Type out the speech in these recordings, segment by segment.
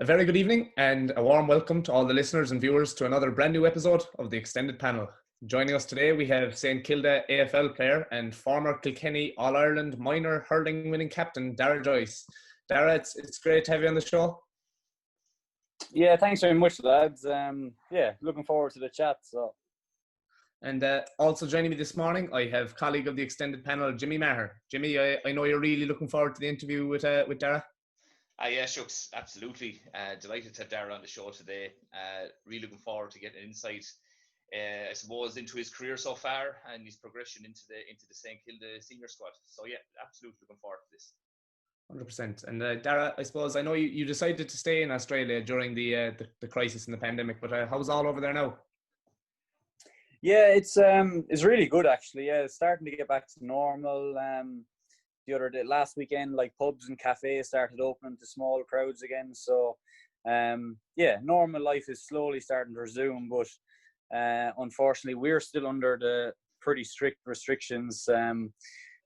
A very good evening and a warm welcome to all the listeners and viewers to another brand new episode of the Extended Panel. Joining us today, we have St Kilda AFL player and former Kilkenny All-Ireland minor hurling winning captain, Darragh Joyce. Darragh, it's great to have you on the show. Yeah, thanks very much, lads. Looking forward to the chat. And also joining me this morning, I have colleague of the Extended Panel, Jimmy Maher. Jimmy, I know you're really looking forward to the interview with Darragh. Yeah, Shucks, absolutely. Delighted to have Darragh on the show today. Really looking forward to getting insight, I suppose, into his career so far and his progression into the St Kilda senior squad. So yeah, absolutely looking forward to this. 100%. And Darragh, I suppose I know you decided to stay in Australia during the crisis and the pandemic, but how's all over there now? Yeah, it's really good actually. Yeah, it's starting to get back to normal. The other day, last weekend, like pubs and cafes started opening to small crowds again. So, normal life is slowly starting to resume. But unfortunately, we're still under the pretty strict restrictions.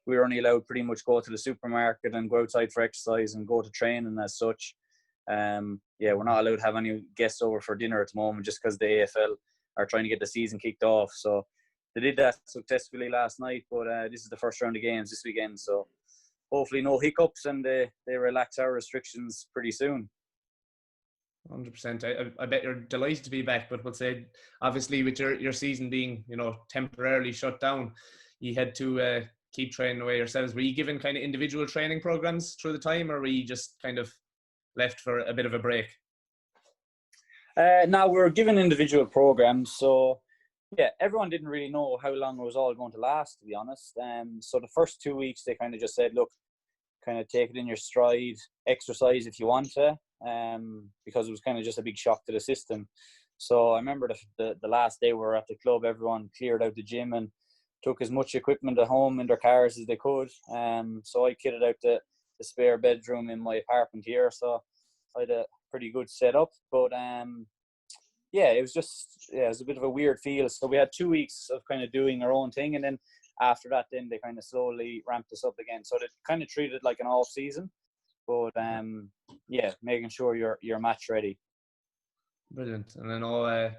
We're only allowed pretty much go to the supermarket and go outside for exercise and go to training as such. We're not allowed to have any guests over for dinner at the moment just because the AFL are trying to get the season kicked off. So they did that successfully last night, but this is the first round of games this weekend. So hopefully no hiccups and they relax our restrictions pretty soon. 100%. I bet you're delighted to be back, but we'll say, obviously, with your season being, temporarily shut down, you had to keep training away yourselves. Were you given kind of individual training programs through the time, or were you just kind of left for a bit of a break? No, we were given individual programs. So, yeah, everyone didn't really know how long it was all going to last, to be honest. So the first 2 weeks, they kind of just said, look, kind of take it in your stride, exercise if you want to, because it was kind of just a big shock to the system. So I remember the last day we were at the club, everyone cleared out the gym and took as much equipment at home in their cars as they could. So I kitted out the spare bedroom in my apartment here. So I had a pretty good setup. But it was a bit of a weird feel. So we had 2 weeks of kind of doing our own thing, and then after that, then they kind of slowly ramped us up again. So they kind of treated it like an off season, but making sure you're match ready. Brilliant. And I know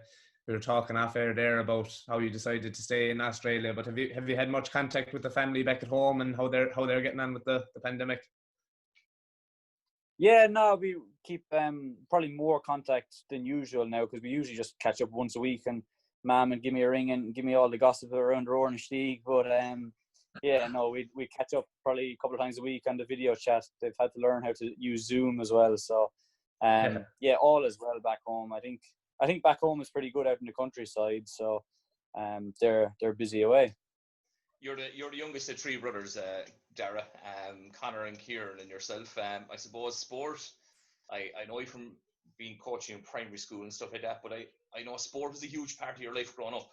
we were talking off air there about how you decided to stay in Australia, but have you had much contact with the family back at home and how they're getting on with the pandemic? Yeah, no, we keep probably more contact than usual now, because we usually just catch up once a week and Mum and give me a ring and give me all the gossip around Roar and Stieg. But we catch up probably a couple of times a week on the video chat. They've had to learn how to use Zoom as well. So all is well back home. I think back home is pretty good out in the countryside. So they're busy away. You're the youngest of three brothers, Darragh, Connor and Kieran and yourself. I suppose sport, I know you from being coaching in primary school and stuff like that, but I know sport was a huge part of your life growing up.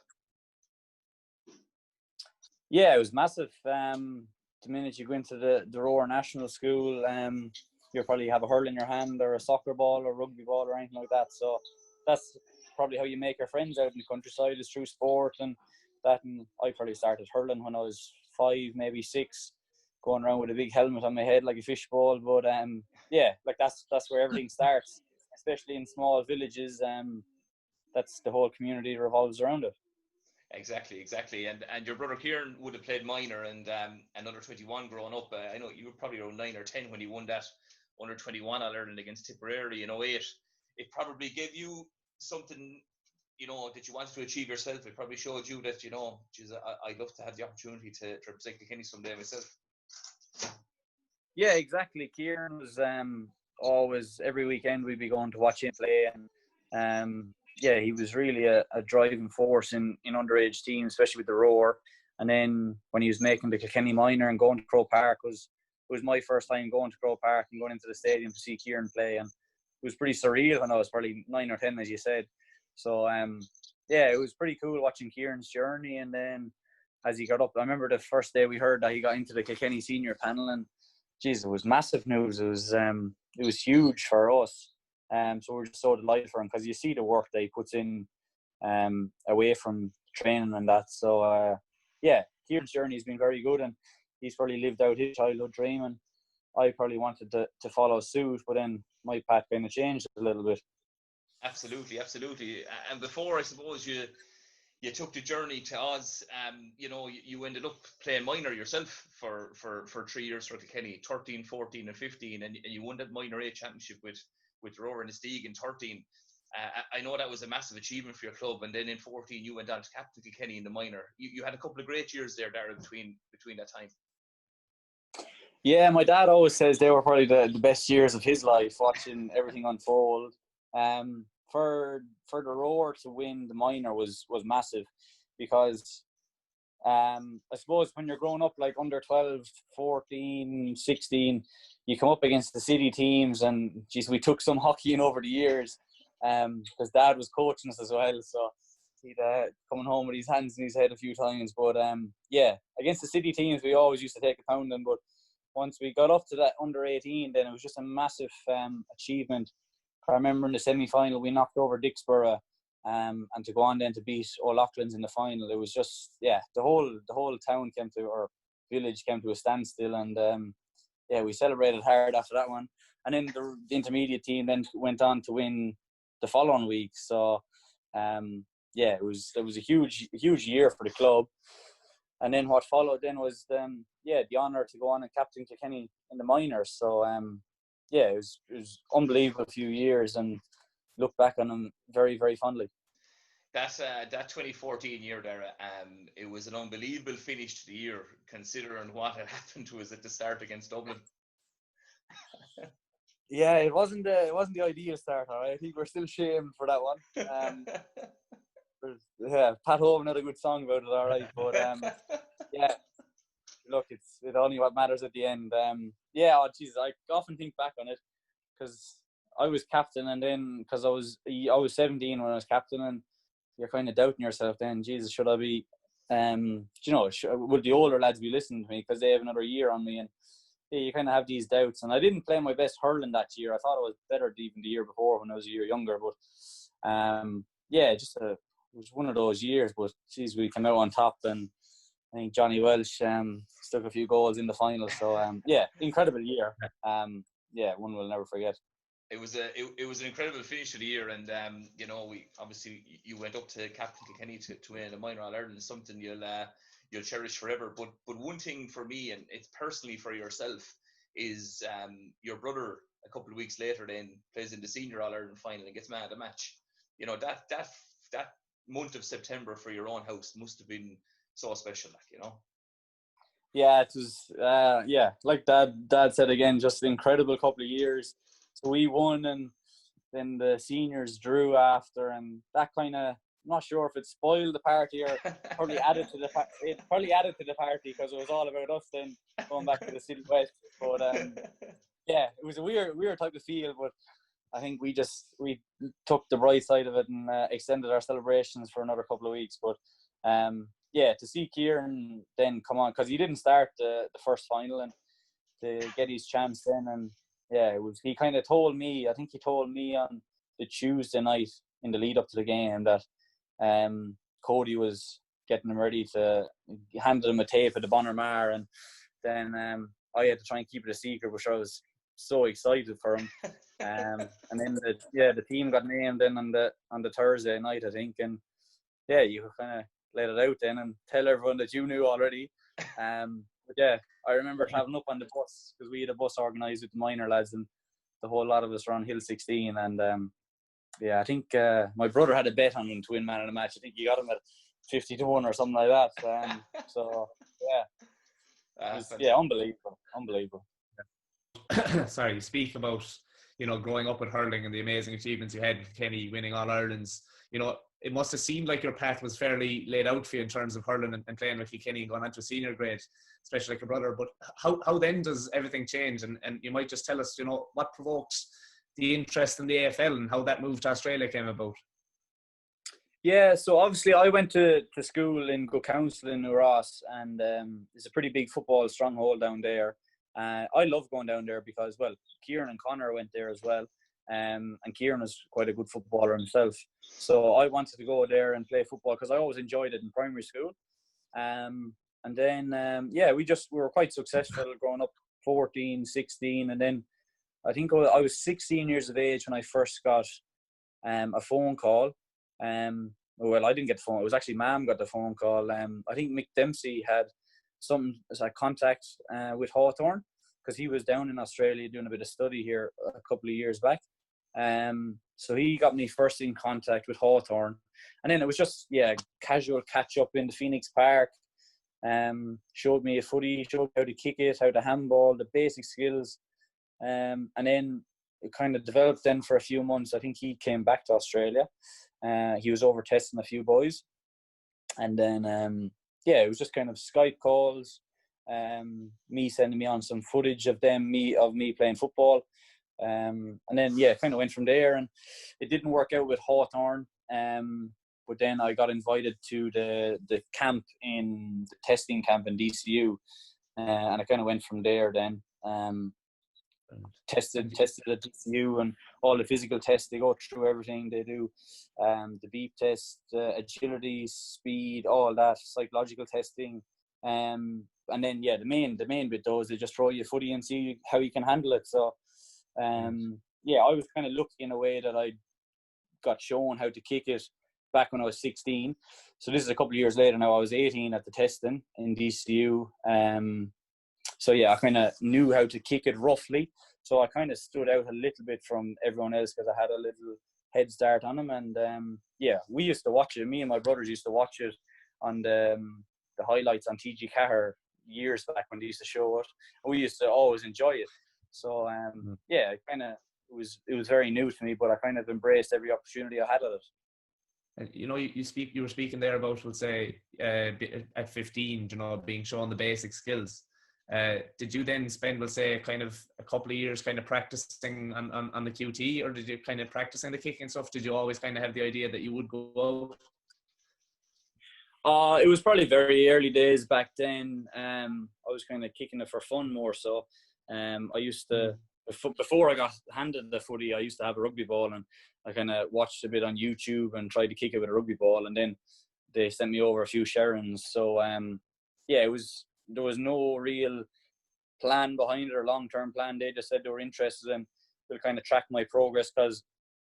Yeah, it was massive. The minute you go into the Roar National School, you'll probably have a hurl in your hand or a soccer ball or rugby ball or anything like that. So that's probably how you make your friends out in the countryside, is through sport and that. And I probably started hurling when I was 5, maybe 6, going around with a big helmet on my head like a fishbowl. But that's where everything starts, especially in small villages. That's the whole community revolves around it. Exactly. And your brother Kieran would have played minor and under 21 growing up. I know you were probably around 9 or 10 when he won that under 21 All-Ireland against Tipperary in 08. It probably gave you something, that you wanted to achieve yourself. It probably showed you that, I'd love to have the opportunity to represent Kilkenny someday myself. Yeah, exactly. Kieran was always, every weekend we'd be going to watch him play, and he was really a driving force in underage teams, especially with the Roar. And then when he was making the Kilkenny minor and going to Croke Park, it was my first time going to Croke Park and going into the stadium to see Kieran play, and it was pretty surreal when I was probably 9 or 10, as you said. So it was pretty cool watching Kieran's journey. And then as he got up, I remember the first day we heard that he got into the Kilkenny senior panel, and geez, it was massive news. It was huge for us. So we're just so delighted for him, because you see the work that he puts in away from training and that. So Kieran's journey has been very good, and he's probably lived out his childhood dream, and I probably wanted to follow suit, but then my path kind of changed a little bit. Absolutely, absolutely. And before, I suppose you took the journey to Oz. You ended up playing minor yourself for 3 years for Kilkenny, 13, 14, and 15, and you won that minor A championship with Rower and Steag in 13. I know that was a massive achievement for your club, and then in 14 you went on to captain Kilkenny in the minor. You had a couple of great years there, Darragh, between that time. Yeah, my dad always says they were probably the best years of his life, watching everything unfold. For the Roar to win the minor was massive, because I suppose when you're growing up like under 12, 14, 16, you come up against the city teams, and geez, we took some hockey in over the years, because Dad was coaching us as well, so he'd coming home with his hands in his head a few times. But yeah, against the city teams we always used to take a pounding, but once we got up to that under 18, then it was just a massive achievement. I remember in the semi-final we knocked over Dixborough, and to go on then to beat O'Loughlin's in the final, it was just, yeah, the whole town came to, or village came to a standstill, and yeah, we celebrated hard after that one. And then the intermediate team then went on to win the following week. So yeah, it was a huge year for the club. And then what followed then was the honour to go on and captain Kilkenny in the minors. So yeah, it was unbelievable few years, and look back on them very, very fondly. That 2014 year, Darragh, it was an unbelievable finish to the year, considering what had happened to us at the start against Dublin. Yeah, it wasn't the ideal start. I think we're still shamed for that one. Yeah, Pat Hovan had a good song about it, all right. But yeah, look, it's only what matters at the end. Yeah, oh, Jesus, I often think back on it, because I was captain, and then because I was 17 when I was captain, and you're kind of doubting yourself. Then, Jesus, should I be? Would the older lads be listening to me because they have another year on me? And yeah, you kind of have these doubts. And I didn't play my best hurling that year. I thought I was better even the year before when I was a year younger. But yeah, it was one of those years. But geez, we came out on top, and I think Johnny Welsh stuck a few goals in the final. So yeah, incredible year. Yeah, one we'll never forget. It was an incredible finish to the year, and we obviously, you went up to captain Kilkenny to win a minor All Ireland, something you'll cherish forever. But one thing for me, and it's personally for yourself, is your brother a couple of weeks later then plays in the senior All Ireland final and gets man of the match. You know, that month of September for your own house must have been so special, Yeah, it was. Yeah, like Dad said again, just an incredible couple of years. So we won, and then the seniors drew after, and that kind of, I'm not sure if it spoiled the party or probably added to the party, because it was all about us then going back to the City West. But yeah, it was a weird type of feel, but I think we took the bright side of it and extended our celebrations for another couple of weeks. But yeah, to see Kieran then come on, because he didn't start the first final, and to get his chance then, and yeah, he kind of told me, I think he told me on the Tuesday night in the lead up to the game that Cody was getting him ready to hand him a tape at the Bonner-Mar, and then I had to try and keep it a secret, which I was so excited for him. And then the team got named then on the Thursday night, I think, and yeah, you kind of let it out then and tell everyone that you knew already. But yeah, I remember travelling up on the bus, because we had a bus organised with the minor lads, and the whole lot of us were on Hill 16. And yeah, I think my brother had a bet on him to win man of the match. I think he got him at 50-1 or something like that. So yeah, unbelievable. Sorry, you speak about growing up with hurling and the amazing achievements you had with Kenny, winning All Irelands. It must have seemed like your path was fairly laid out for you in terms of hurling and playing with Kenny and going on to a senior grade, especially like your brother. But how then does everything change? And you might just tell us, what provoked the interest in the AFL and how that move to Australia came about. Yeah, so obviously I went to school in Go Council in New Ross, and it's a pretty big football stronghold down there. I love going down there because, well, Kieran and Connor went there as well. And Kieran was quite a good footballer himself. So I wanted to go there and play football because I always enjoyed it in primary school. And then, yeah, we were quite successful growing up 14, 16, and then I think I was 16 years of age when I first got a phone call. Well, I didn't get the phone. It was actually Mum got the phone call. I think Mick Dempsey had some contact with Hawthorn, because he was down in Australia doing a bit of study here a couple of years back. So he got me first in contact with Hawthorn, and then it was just casual catch up in the Phoenix Park. Showed me a footy, showed me how to kick it, how to handball, the basic skills, and then it kind of developed. Then for a few months, I think he came back to Australia. He was over testing a few boys, and then it was just kind of Skype calls, me sending me on some footage of me playing football, and then kind of went from there. And it didn't work out with Hawthorn, but then I got invited to the camp the testing camp in DCU, and I kind of went from there. Then tested at DCU, and all the physical tests, they go through everything. They do the beep test, agility, speed, all that, psychological testing, and then the main bit though is they just throw you a footy and see how you can handle it. So I was kind of lucky in a way that I got shown how to kick it back when I was 16. So this is a couple of years later now. I was 18 at the testing in DCU. I kind of knew how to kick it roughly. So I kind of stood out a little bit from everyone else because I had a little head start on them. And we used to watch it. Me and my brothers used to watch it on the highlights on TG Cahir years back when they used to show it. We used to always enjoy it. So it was very new to me, but I kind of embraced every opportunity I had at it. And you were speaking there about, we'll say, at 15, being shown the basic skills. Did you then spend, we'll say, kind of a couple of years kind of practicing on the QT, or did you kind of practicing the kicking stuff? Did you always kind of have the idea that you would go out? It was probably very early days back then. I was kind of kicking it for fun more so. I used to, before I got handed the footy, I used to have a rugby ball, and I kind of watched a bit on YouTube and tried to kick it with a rugby ball, and then they sent me over a few Sharons. So there was no real plan behind it or long-term plan. They just said they were interested in to kind of track my progress, because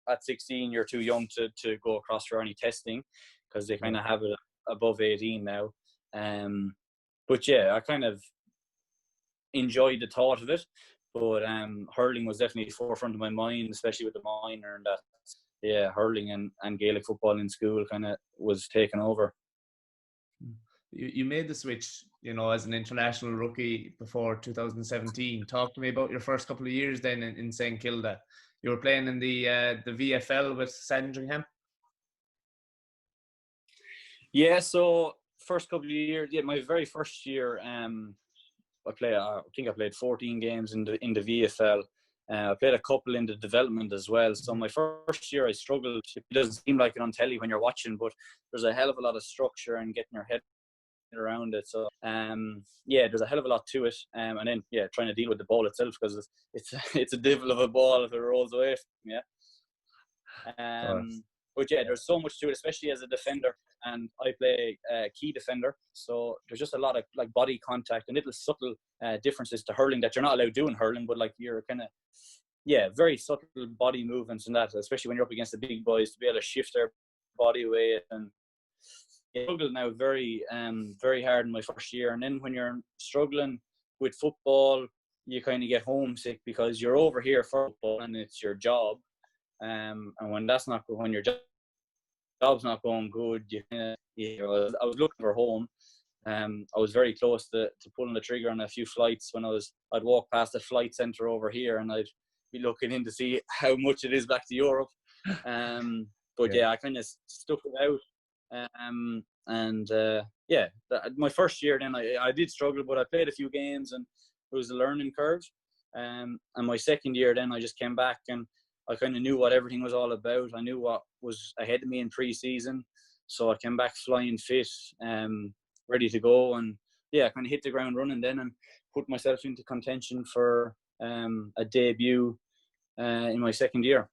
at 16 you're too young to go across for any testing, because they kind of have it above 18 now. I kind of enjoyed the thought of it, but hurling was definitely forefront of my mind, especially with the minor, and that hurling and Gaelic football in school kind of was taken over. You made the switch, as an international rookie before 2017. Talk to me about your first couple of years then in St. Kilda. You were playing in the VFL with Sandringham. Yeah, so first couple of years, my very first year, I think I played 14 games in the VFL. I played a couple in the development as well. So my first year I struggled. It doesn't seem like it on telly when you're watching, but there's a hell of a lot of structure and getting your head around it. So there's a hell of a lot to it. And then trying to deal with the ball itself, because it's a devil of a ball if it rolls away from you. But there's so much to it, especially as a defender, and I play key defender. So there's just a lot of like body contact and little subtle differences to hurling that you're not allowed to do in hurling, but like you're kind of very subtle body movements and that, especially when you're up against the big boys, to be able to shift their body weight. And I struggled now very very hard in my first year. And then when you're struggling with football, you kind of get homesick because you're over here for football and it's your job. And when that's not when your job's not going good, I was looking for home. I was very close to pulling the trigger on a few flights when I'd walk past the flight centre over here, and I'd be looking in to see how much it is back to Europe. I kind of stuck it out. My first year then I did struggle, but I played a few games and it was a learning curve. And my second year then I just came back and I kind of knew what everything was all about. I knew what was ahead of me in pre-season. So I came back flying fit, ready to go. And I kind of hit the ground running then and put myself into contention for a debut in my second year.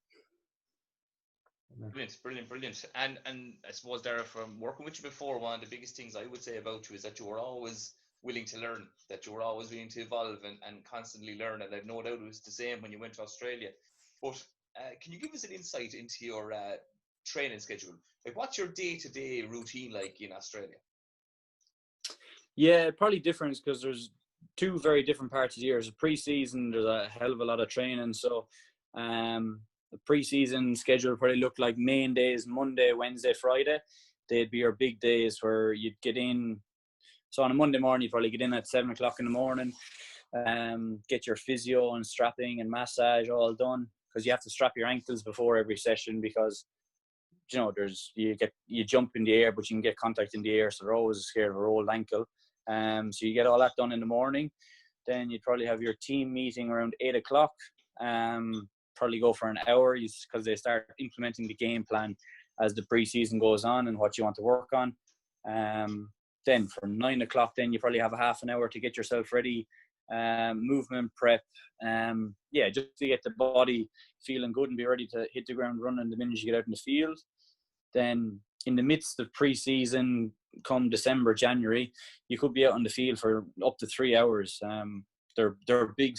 Brilliant. And I suppose, Darragh, from working with you before, one of the biggest things I would say about you is that you were always willing to learn, that you were always willing to evolve and constantly learn. And I've no doubt it was the same when you went to Australia. But can you give us an insight into your training schedule? Like, what's your day-to-day routine like in Australia? Yeah, probably different because there's two very different parts of the year. There's a pre-season, there's a hell of a lot of training. So the pre-season schedule probably looked like main days, Monday, Wednesday, Friday. They'd be your big days where you'd get in. So on a Monday morning, you'd probably get in at 7 o'clock in the morning, get your physio and strapping and massage all done, because you have to strap your ankles before every session, because you know you jump in the air, but you can get contact in the air, so they're always scared of a rolled ankle. So you get all that done in the morning. Then you'd probably have your team meeting around 8 o'clock. Probably go for an hour, because they start implementing the game plan as the pre-season goes on and what you want to work on. Then from 9 o'clock, then you probably have a half an hour to get yourself ready, movement prep. Just to get the body feeling good and be ready to hit the ground running the minute you get out in the field. Then in the midst of pre-season, come December, January, you could be out on the field for up to 3 hours. They're big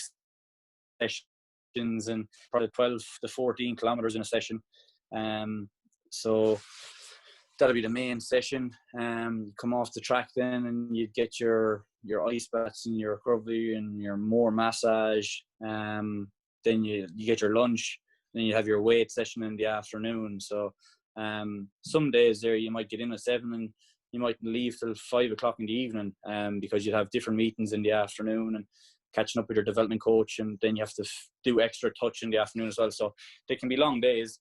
sessions and probably 12 to 14 kilometers in a session. So that'll be the main session. You come off the track then, and you get your ice baths and your recovery and your more massage. Then you get your lunch. Then you have your weight session in the afternoon. So some days there you might get in at 7 and you might leave till 5 o'clock in the evening, because you'd have different meetings in the afternoon and catching up with your development coach, and then you have to do extra touch in the afternoon as well. So they can be long days.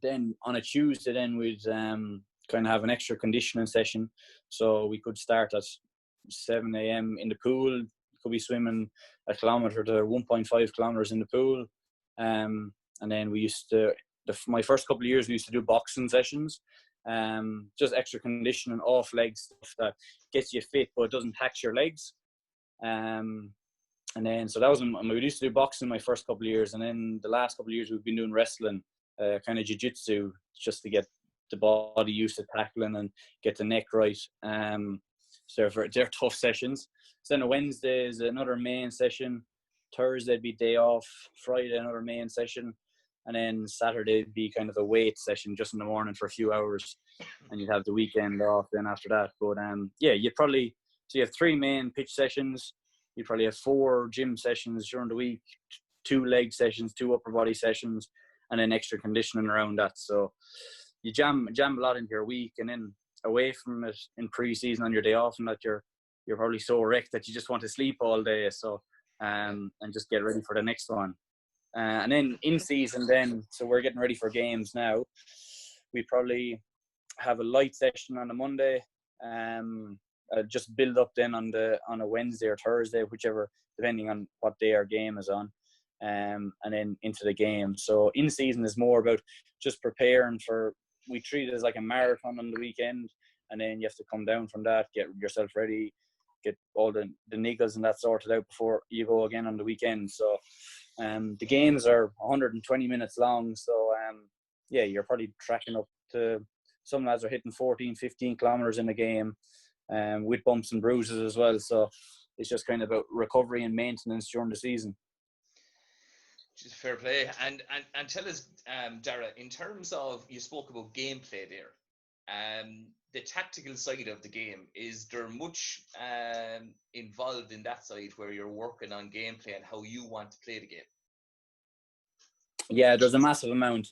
Then on a Tuesday, then we'd kind of have an extra conditioning session. So we could start at 7 a.m. in the pool. Could be swimming a kilometre to 1.5 kilometres in the pool. And then we used to, my first couple of years, we used to do boxing sessions. Just extra conditioning, off leg stuff that gets you fit, but it doesn't tax your legs. And then, so that was, we used to do boxing my first couple of years. And then the last couple of years, we've been doing wrestling. Kind of jiu-jitsu, just to get the body used to tackling and get the neck right. So they're tough sessions. So then a Wednesday is another main session. Thursday would be day off. Friday another main session, and then Saturday would be kind of a weight session just in the morning for a few hours, and you'd have the weekend off then after that. But you'd probably, so you have 3 main pitch sessions. You probably have 4 gym sessions during the week, 2 leg sessions, 2 upper body sessions, and then extra conditioning around that. So you jam a lot into your week, and then away from it in pre-season on your day off, and that you're probably so wrecked that you just want to sleep all day. So and just get ready for the next one. And then in season, then, so we're getting ready for games now. We probably have a light session on a Monday. Just build up then on a Wednesday or Thursday, whichever, depending on what day our game is on. And then into the game. So in season is more about just preparing for, we treat it as like a marathon on the weekend, and then you have to come down from that, get yourself ready, get all the niggles and that sorted out before you go again on the weekend. So the games are 120 minutes long. So you're probably tracking up to, some lads are hitting 14, 15 kilometers in a game, with bumps and bruises as well. So it's just kind of about recovery and maintenance during the season. Which is fair play. And tell us, Darragh, in terms of, you spoke about gameplay there, the tactical side of the game, is there much involved in that side where you're working on gameplay and how you want to play the game? Yeah, there's a massive amount.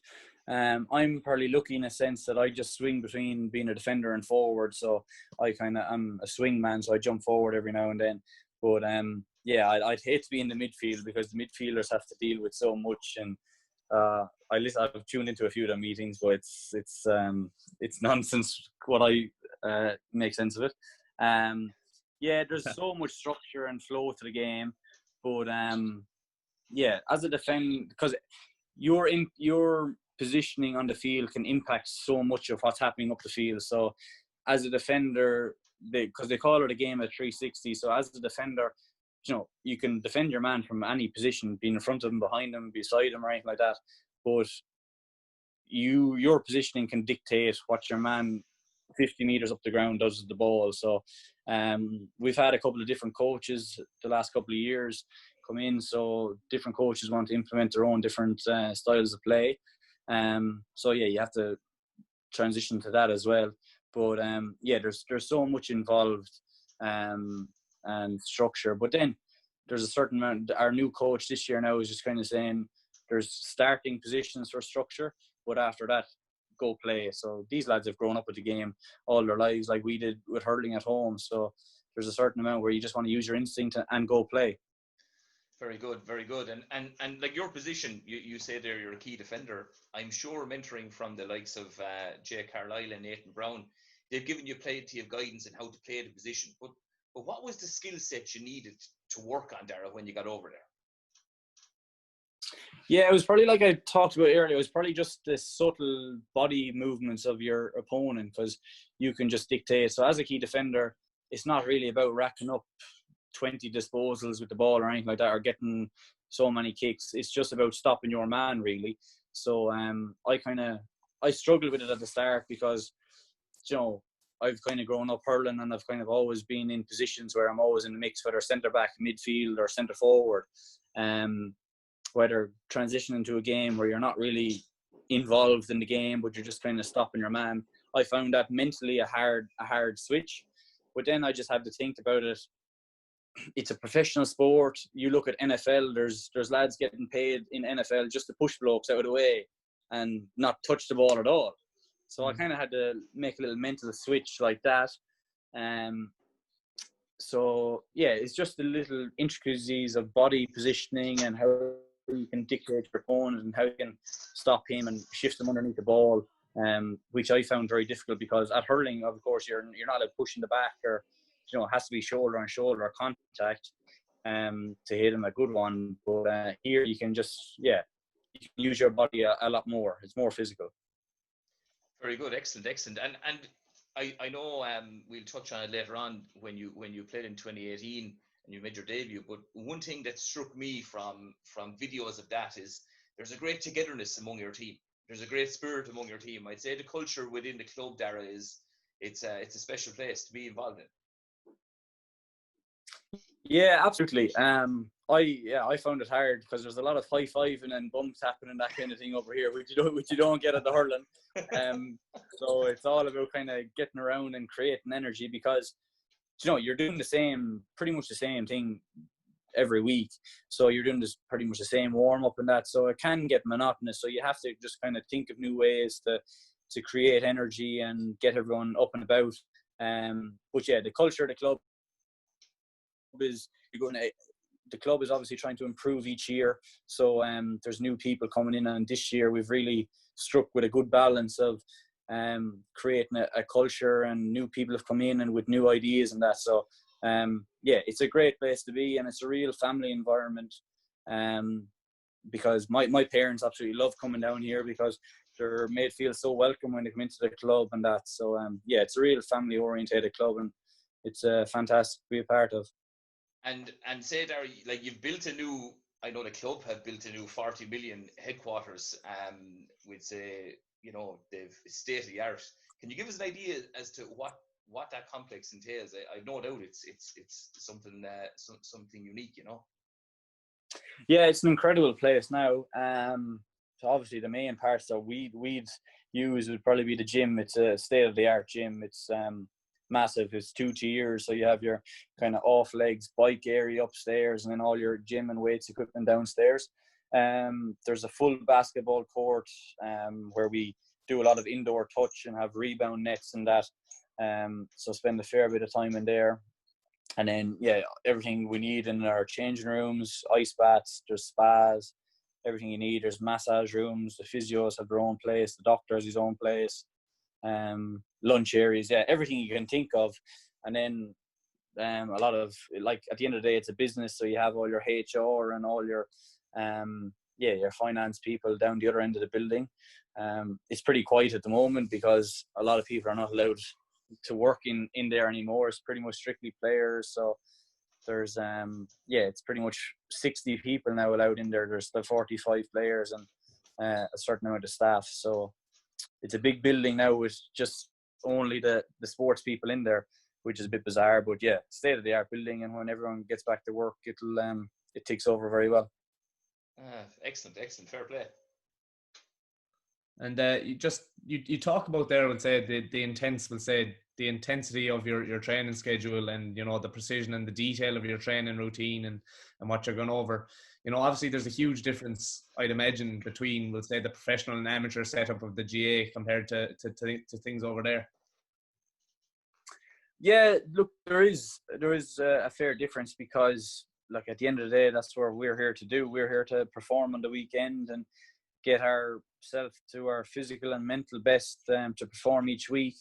I'm probably lucky in a sense that I just swing between being a defender and forward. So I'm a swing man, so I jump forward every now and then. But I'd hate to be in the midfield, because the midfielders have to deal with so much. And I've tuned into a few of the meetings, but it's nonsense what I make sense of it. There's so much structure and flow to the game, but as a defender, because your positioning on the field can impact so much of what's happening up the field. So as a defender, because they call it a game at 360. So as a defender, you can defend your man from any position, being in front of him, behind him, beside him, or anything like that. But your positioning can dictate what your man 50 meters up the ground does the ball. So we've had a couple of different coaches the last couple of years come in, so different coaches want to implement their own different styles of play. So yeah, you have to transition to that as well. But yeah, there's so much involved and structure. But then there's a certain amount. Our new coach this year now is just kind of saying there's starting positions for structure, but after that, go play. So these lads have grown up with the game all their lives, like we did with hurling at home. So there's a certain amount where you just want to use your instinct and go play. Very good, very good. And like your position, you say there you're a key defender. I'm sure mentoring from the likes of Jay Carlisle and Nathan Brown, they've given you plenty of guidance on how to play the position. But what was the skill set you needed to work on, Darragh, when you got over there? Yeah, it was probably like I talked about earlier. It was probably just the subtle body movements of your opponent, because you can just dictate. So as a key defender, it's not really about racking up 20 disposals with the ball or anything like that, or getting so many kicks. It's just about stopping your man, really. So I struggled with it at the start because, you know, I've kind of grown up hurling and I've kind of always been in positions where I'm always in the mix, whether centre back, midfield, or centre forward. Whether transitioning to a game where you're not really involved in the game, but you're just kind of stopping your man. I found that mentally a hard switch. But then I just had to think about it. It's a professional sport. You look at NFL, there's lads getting paid in NFL just to push blokes out of the way and not touch the ball at all. So I kind of had to make a little mental switch like that. So yeah, it's just the little intricacies of body positioning and how you can dictate your opponent and how you can stop him and shift him underneath the ball, which I found very difficult, because at hurling, of course, you're not allowed pushing the back, or, you know, it has to be shoulder on shoulder contact to hit him a good one. But here you can just, you can use your body a lot more. It's more physical. Very good, excellent. And I know we'll touch on it later on when you played in 2018 and you made your debut. But one thing that struck me from videos of that is there's a great togetherness among your team. There's a great spirit among your team. I'd say the culture within the club, Darragh, it's a special place to be involved in. Yeah, absolutely. I found it hard because there's a lot of high-fiving and bum tapping and that kind of thing over here, which you don't get at the hurling. So it's all about kind of getting around and creating energy, because, you know, you're doing pretty much the same thing every week. So you're doing this pretty much the same warm-up and that. So it can get monotonous. So you have to just kind of think of new ways to create energy and get everyone up and about. But yeah, the culture of the club is the club is obviously trying to improve each year. So there's new people coming in, and this year we've really struck with a good balance of creating a culture, and new people have come in and with new ideas and that. So it's a great place to be, and it's a real family environment. Because my parents absolutely love coming down here, because they're made feel so welcome when they come into the club and that. So it's a real family orientated club, and it's fantastic to be a part of. And say, Darragh, like you've built a new, I know the club have built a new 40 million headquarters, with, say, you know, they've state of the art. Can you give us an idea as to what that complex entails? I've no doubt it's something something unique, you know. Yeah, it's an incredible place now. So obviously the main parts that we'd use would probably be the gym. It's a state of the art gym. It's massive. It's 2 tiers, so you have your kind of off legs bike area upstairs, and then all your gym and weights equipment downstairs. There's a full basketball court where we do a lot of indoor touch and have rebound nets and that. So spend a fair bit of time in there. And then everything we need in our changing rooms, ice baths, there's spas, everything you need. There's massage rooms. The physios have their own place. The doctor has his own place. Lunch areas, everything you can think of. And then a lot of, like, at the end of the day, it's a business, so you have all your HR and all your your finance people down the other end of the building. It's pretty quiet at the moment because a lot of people are not allowed to work in there anymore. It's pretty much strictly players. So there's it's pretty much 60 people now allowed in there. There's the 45 players and a certain amount of staff. So it's a big building now with just only the sports people in there, which is a bit bizarre. But yeah, state of the art building, and when everyone gets back to work, it takes over very well. Excellent, fair play. And you talk about there, would say the intensity of your training schedule, and the precision and the detail of your training routine, and what you're going over. Obviously there's a huge difference, I'd imagine, between, we'll say, the professional and amateur setup of the GA compared to things over there. Yeah, look, there is a fair difference, because like at the end of the day, that's what we're here to do. We're here to perform on the weekend and get ourselves to our physical and mental best to perform each week.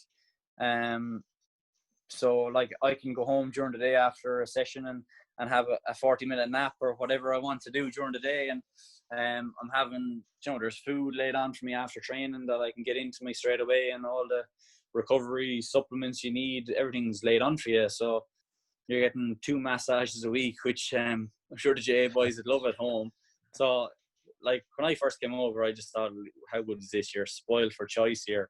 So like I can go home during the day after a session and have a 40-minute nap or whatever I want to do during the day, and I'm having, there's food laid on for me after training that I can get into me straight away, and all the recovery supplements you need, everything's laid on for you. So you're getting 2 massages a week, which I'm sure the JA boys would love at home. So like when I first came over, I just thought, how good is this? You're spoiled for choice here.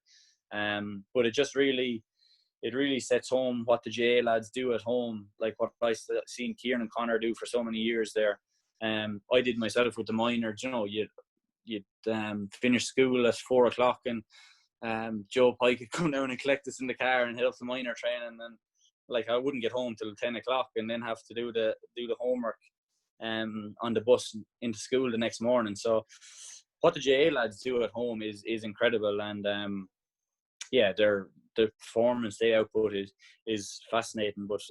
But it really sets home what the JA lads do at home, like what I seen Kieran and Connor do for so many years there. I did myself with the minor. You'd finish school at 4:00, and Joe Pike could come down and collect us in the car and help the minor training, and like I wouldn't get home till 10:00 and then have to do the homework on the bus into school the next morning. So what the JA lads do at home is incredible, and the performance they output is fascinating. But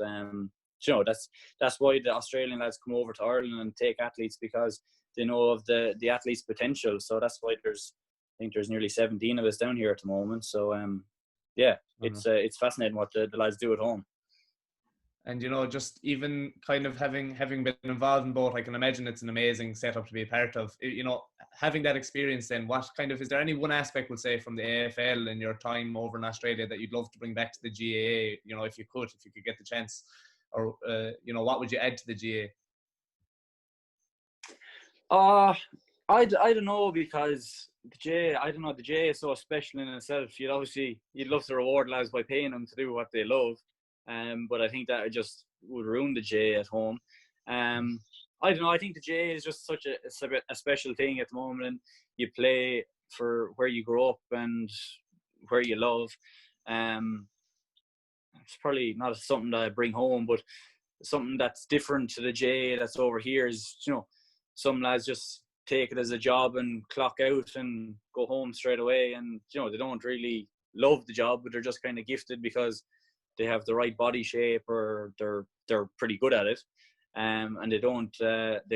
that's why the Australian lads come over to Ireland and take athletes, because they know of the athletes' potential. So that's why I think there's nearly 17 of us down here at the moment. So it's fascinating what the lads do at home. And just even kind of having been involved in both, I can imagine it's an amazing setup to be a part of. Having that experience, then what kind of, is there any one aspect, we'll say, from the AFL in your time over in Australia that you'd love to bring back to the GAA? If you could get the chance, or what would you add to the GAA? I don't know, because the GAA is so special in itself. You'd love to reward lads by paying them to do what they love. But I think that just would ruin the GAA at home. I don't know. I think the GAA is just such a special thing at the moment, and you play for where you grow up and where you love. It's probably not something that I bring home, but something that's different to the GAA that's over here is, some lads just take it as a job and clock out and go home straight away, and they don't really love the job, but they're just kind of gifted because they have the right body shape, or they're pretty good at it, and they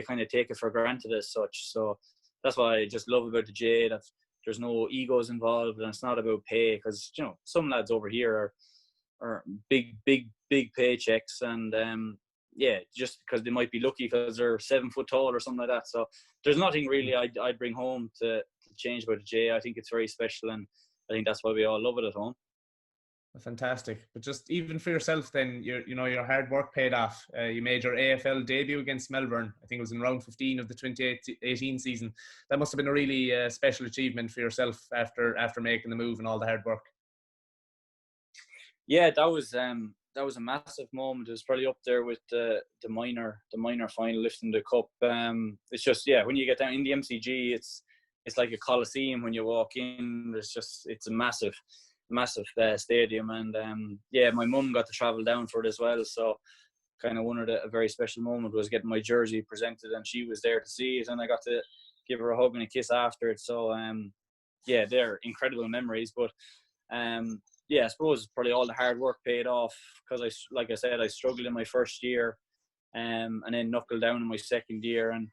kind of take it for granted as such. So that's what I just love about the GAA, that there's no egos involved, and it's not about pay, because some lads over here are big paychecks, and just because they might be lucky because they're 7 foot tall or something like that. So there's nothing really I'd bring home to change about the GAA. I think it's very special, and I think that's why we all love it at home. Fantastic. But just even for yourself, then, your hard work paid off. You made your AFL debut against Melbourne. I think it was in round 15 of the 2018 season. That must have been a really special achievement for yourself after making the move and all the hard work. Yeah, that was a massive moment. It was probably up there with the minor final, lifting the cup. It's just, when you get down in the MCG, it's like a coliseum when you walk in. It's a massive stadium, and my mum got to travel down for it as well. So kind of a very special moment was getting my jersey presented, and she was there to see it, and I got to give her a hug and a kiss after it. So they're incredible memories. But I suppose probably all the hard work paid off, because like I said, I struggled in my first year, and then knuckled down in my second year, and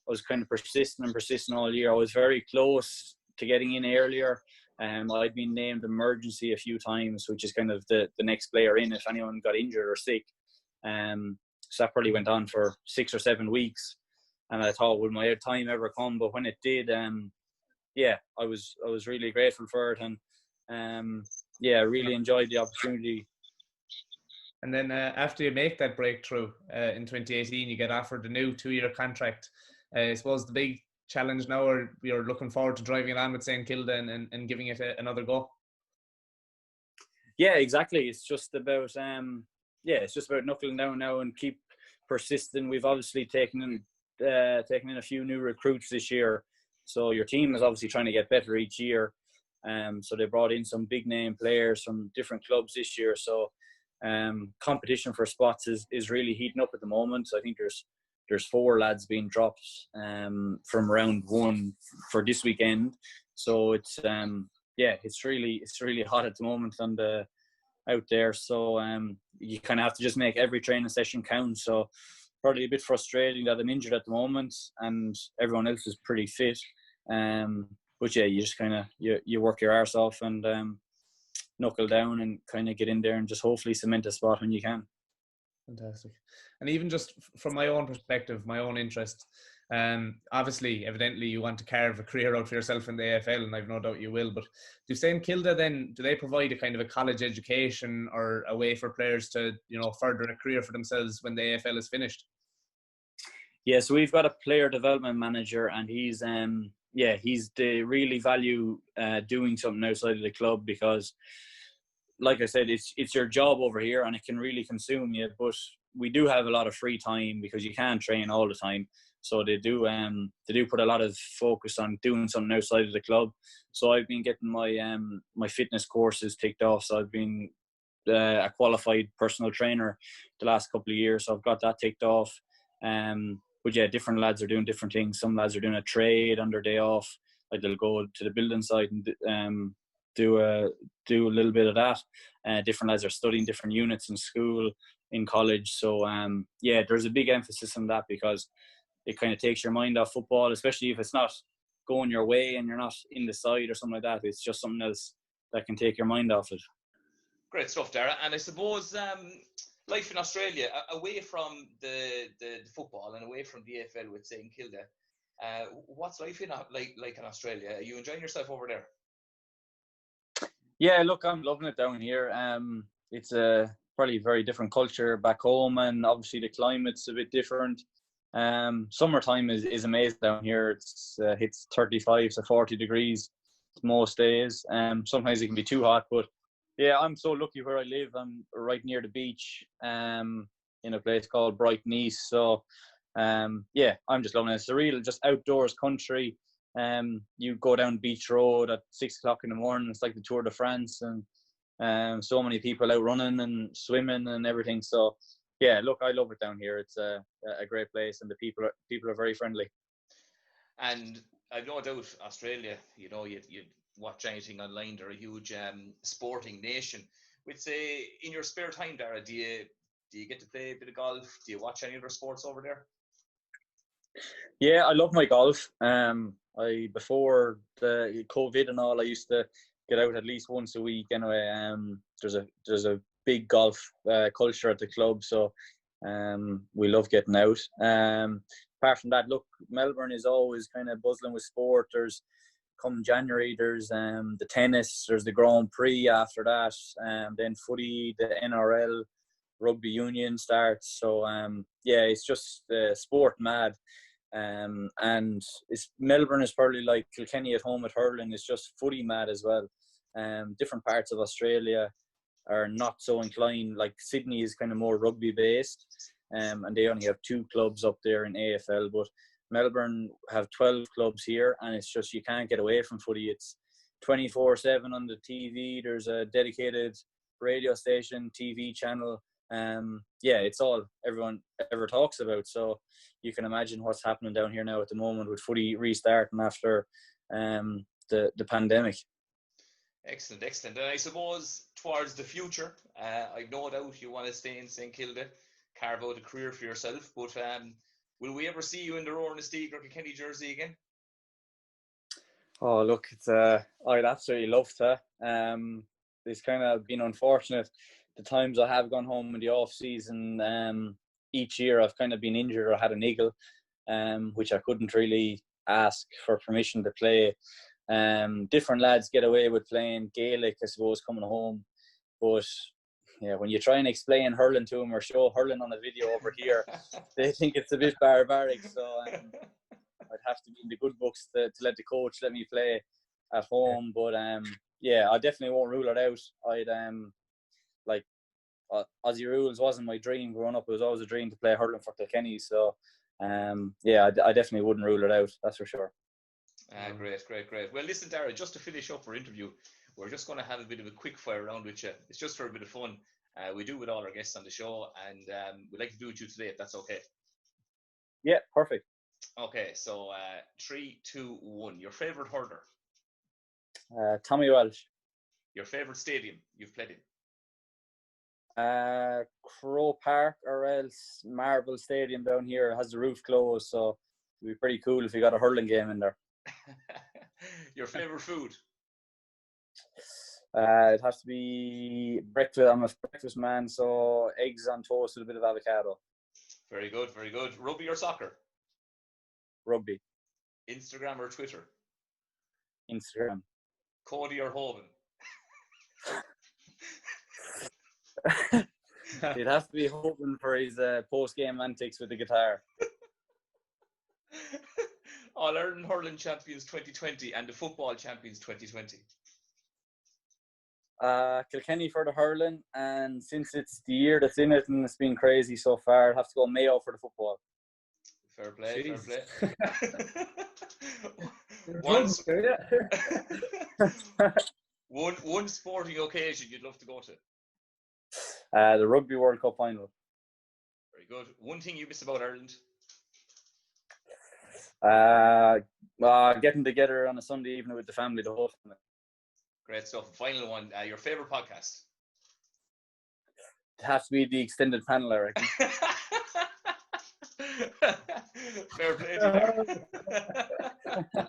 I was kind of persistent all year. I was very close to getting in earlier. I'd been named emergency a few times, which is kind of the next player in if anyone got injured or sick. So that probably went on for 6 or 7 weeks, and I thought, will my time ever come? But when it did, I was really grateful for it, and I really enjoyed the opportunity. And then after you make that breakthrough in 2018, you get offered a new 2-year contract. I suppose the big challenge now, or you're looking forward to driving it on with St Kilda and giving it another go? Yeah, exactly. It's just about it's just about knuckling down now and keep persistent. We've obviously taken in a few new recruits this year, so your team is obviously trying to get better each year. So they brought in some big name players from different clubs this year. So competition for spots is really heating up at the moment. So I think there's 4 lads being dropped from round 1 for this weekend. So it's it's really hot at the moment and out there. So you kind of have to just make every training session count. So probably a bit frustrating that I'm injured at the moment and everyone else is pretty fit. But yeah, you just kind of you work your arse off and knuckle down and kind of get in there and just hopefully cement a spot when you can. Fantastic. And even just from my own perspective, my own interest, obviously, evidently you want to carve a career out for yourself in the AFL, and I've no doubt you will, but do St. Kilda then, do they provide a kind of a college education or a way for players to, further a career for themselves when the AFL is finished? Yeah, so we've got a player development manager and he's they really value doing something outside of the club because like I said, it's your job over here and it can really consume you. But we do have a lot of free time because you can't train all the time. So they do put a lot of focus on doing something outside of the club. So I've been getting my fitness courses ticked off. So I've been a qualified personal trainer the last couple of years. So I've got that ticked off. But yeah, different lads are doing different things. Some lads are doing a trade on their day off. Like they'll go to the building site and do a little bit of that. Different lads are studying different units in school, in college. So there's a big emphasis on that because it kind of takes your mind off football, especially if it's not going your way and you're not in the side or something like that. It's just something else that can take your mind off it. Great stuff, Darragh. And I suppose life in Australia, away from the football and away from the AFL with St. Kilda, what's life like in Australia? Are you enjoying yourself over there? Yeah, look, I'm loving it down here. It's probably a very different culture back home, and obviously the climate's a bit different. Summertime is amazing down here. It's hits 35 to 40 degrees most days. Sometimes it can be too hot, but yeah, I'm so lucky where I live. I'm right near the beach, in a place called Brighton East. So, I'm just loving it. It's a real just outdoors country. You go down Beach Road at 6 o'clock in the morning. It's like the Tour de France, and so many people out running and swimming and everything. So, yeah, look, I love it down here. It's a great place, and the people are very friendly. And I've no doubt Australia, you watch anything online, they're a huge sporting nation. We'd say in your spare time, Darragh, do you get to play a bit of golf? Do you watch any other sports over there? Yeah, I love my golf. Before the COVID and all, I used to get out at least once a week. Anyway, there's a big golf culture at the club, so we love getting out. Apart from that, look, Melbourne is always kind of buzzing with sport. Come January, there's the tennis, there's the Grand Prix after that, then footy, the NRL, rugby union starts. So it's just sport mad. And Melbourne is probably like Kilkenny at home at hurling. It's just footy mad as well. Different parts of Australia are not so inclined. Like Sydney is kind of more rugby based, and they only have 2 clubs up there in AFL. But Melbourne have 12 clubs here, and it's just you can't get away from footy. It's 24/7 on the TV. There's a dedicated radio station, TV channel. It's all everyone ever talks about. So you can imagine what's happening down here now at the moment with footy restarting after the pandemic. Excellent. And I suppose towards the future, I've no doubt you want to stay in St. Kilda, carve out a career for yourself, but will we ever see you in the Roaring Steed or Kilkenny jersey again? Oh, look, it's I'd absolutely love to. It's kind of been unfortunate. The times I have gone home in the off season, each year I've kind of been injured or had a niggle, which I couldn't really ask for permission to play. Different lads get away with playing Gaelic, I suppose, coming home, but yeah, when you try and explain hurling to them or show hurling on a video over here, they think it's a bit barbaric. So I'd have to be in the good books to let the coach let me play at home. But I definitely won't rule it out. like Aussie rules wasn't my dream growing up. It was always a dream to play hurling for Kilkenny. So, yeah, I definitely wouldn't rule it out. That's for sure. Great. Well, listen, Darragh, just to finish up our interview, we're just going to have a bit of a quick fire round with you. It's just for a bit of fun. We do with all our guests on the show, and we'd like to do it with you today, if that's okay. Yeah, perfect. Okay, so 3, 2, 1. Your favourite hurler? Tommy Welsh. Your favourite stadium you've played in? Crow Park, or else Marble Stadium down here has the roof closed, so it'd be pretty cool if you got a hurling game in there. Your favourite food? It has to be breakfast. I'm a breakfast man, so eggs on toast with a bit of avocado. Very good. Rugby or soccer? Rugby. Instagram or Twitter? Instagram. Cody or Hogan? He'd have to be hoping for his post-game antics with the guitar. All-Ireland Hurling Champions 2020 and the Football Champions 2020. Kilkenny for the hurling, and since it's the year that's in it and it's been crazy so far, I'd have to go Mayo for the football. Fair play. One sporting occasion you'd love to go to? The Rugby World Cup final. Very good. One thing you miss about Ireland? Getting together on a Sunday evening with the family, the whole family. Great stuff. Final one. Your favourite podcast? It has to be the extended panel, I reckon. Fair play to you.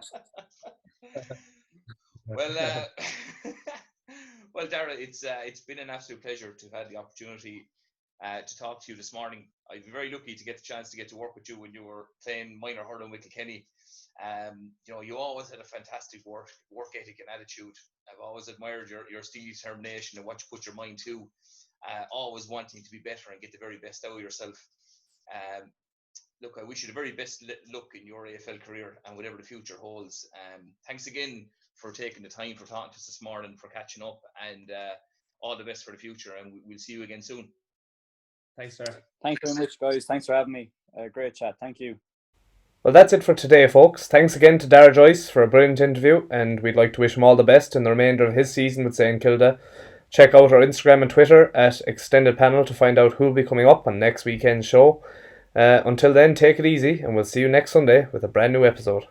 Well, Darragh, it's been an absolute pleasure to have had the opportunity to talk to you this morning. I've been very lucky to get the chance to get to work with you when you were playing minor hurling with Kilkenny. You always had a fantastic work ethic and attitude. I've always admired your steely determination and what you put your mind to. Always wanting to be better and get the very best out of yourself. Look, I wish you the very best luck in your AFL career and whatever the future holds. Thanks again for taking the time for talking to us this morning, for catching up, and all the best for the future. And we'll see you again soon. Thanks, sir. Thanks very much, guys. Thanks for having me. Great chat. Thank you. Well, that's it for today, folks. Thanks again to Darragh Joyce for a brilliant interview, and we'd like to wish him all the best in the remainder of his season with St Kilda. Check out our Instagram and Twitter at Extended Panel to find out who'll be coming up on next weekend's show. Until then, take it easy, and we'll see you next Sunday with a brand new episode.